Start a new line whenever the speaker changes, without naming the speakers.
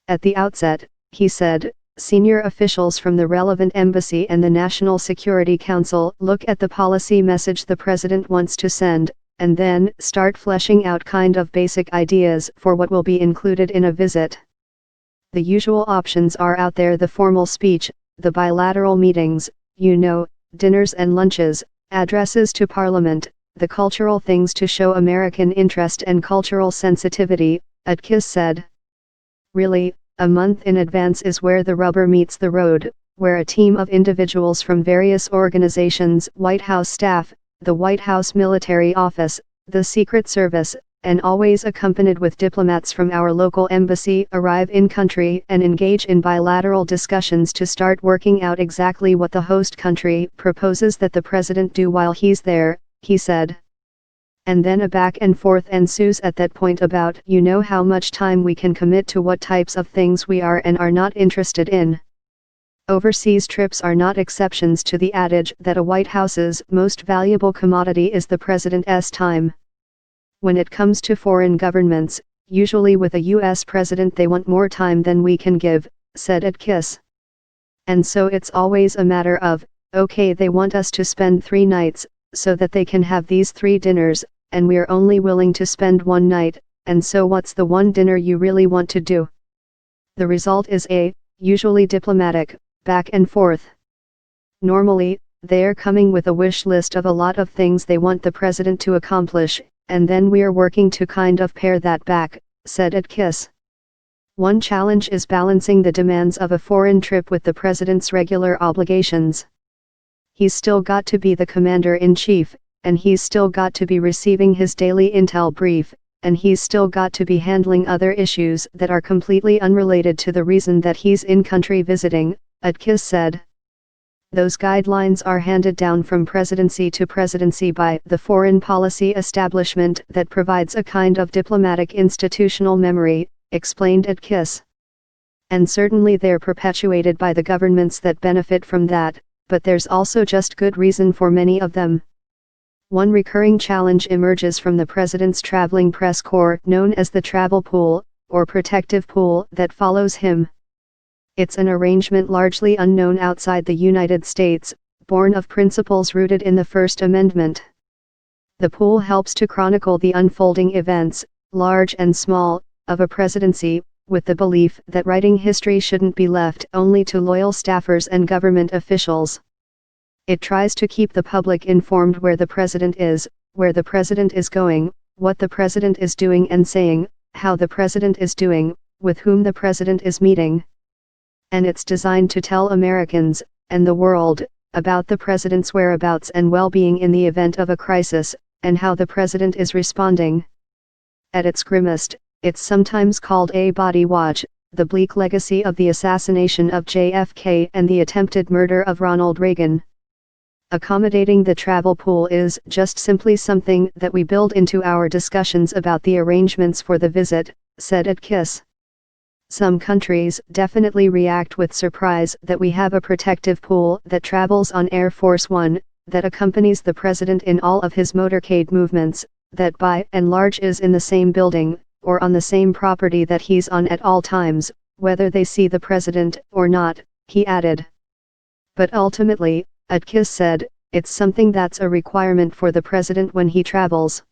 At the outset, he said, senior officials from the relevant embassy and the National Security Council look at the policy message the president wants to send, and then start fleshing out kind of basic ideas for what will be included in a visit. The usual options are out there: the formal speech, the bilateral meetings, dinners and lunches, addresses to Parliament, the cultural things to show American interest and cultural sensitivity, Atkins said. Really, a month in advance is where the rubber meets the road, where a team of individuals from various organizations, White House staff, the White House Military Office, the Secret Service, and always accompanied with diplomats from our local embassy, arrive in country and engage in bilateral discussions to start working out exactly what the host country proposes that the president do while he's there, he said. And then a back and forth ensues at that point about how much time we can commit to what types of things we are and are not interested in. Overseas trips are not exceptions to the adage that a White House's most valuable commodity is the president's time. When it comes to foreign governments, usually with a U.S. president, they want more time than we can give, said Atkins. And so it's always a matter of, okay, they want us to spend 3 nights, so that they can have these 3 dinners, and we're only willing to spend 1 night, and so what's the one dinner you really want to do? The result is usually diplomatic, back and forth. Normally, they're coming with a wish list of a lot of things they want the president to accomplish, and then we're working to kind of pare that back, said Atkins. One challenge is balancing the demands of a foreign trip with the president's regular obligations. He's still got to be the commander-in-chief, and he's still got to be receiving his daily intel brief, and he's still got to be handling other issues that are completely unrelated to the reason that he's in country visiting, Atkins said. Those guidelines are handed down from presidency to presidency by the foreign policy establishment that provides a kind of diplomatic institutional memory, explained Atkins. And certainly they're perpetuated by the governments that benefit from that, but there's also just good reason for many of them. One recurring challenge emerges from the president's traveling press corps, known as the travel pool, or protective pool, that follows him. It's an arrangement largely unknown outside the United States, born of principles rooted in the First Amendment. The pool helps to chronicle the unfolding events, large and small, of a presidency, with the belief that writing history shouldn't be left only to loyal staffers and government officials. It tries to keep the public informed where the president is, where the president is going, what the president is doing and saying, how the president is doing, with whom the president is meeting. And it's designed to tell Americans, and the world, about the president's whereabouts and well-being in the event of a crisis, and how the president is responding. At its grimmest, it's sometimes called a body watch, the bleak legacy of the assassination of JFK and the attempted murder of Ronald Reagan. Accommodating the travel pool is just simply something that we build into our discussions about the arrangements for the visit, said Atkins. Some countries definitely react with surprise that we have a protective pool that travels on Air Force One, that accompanies the president in all of his motorcade movements, that by and large is in the same building, or on the same property that he's on at all times, whether they see the president or not, he added. But ultimately, Atkins said, it's something that's a requirement for the president when he travels.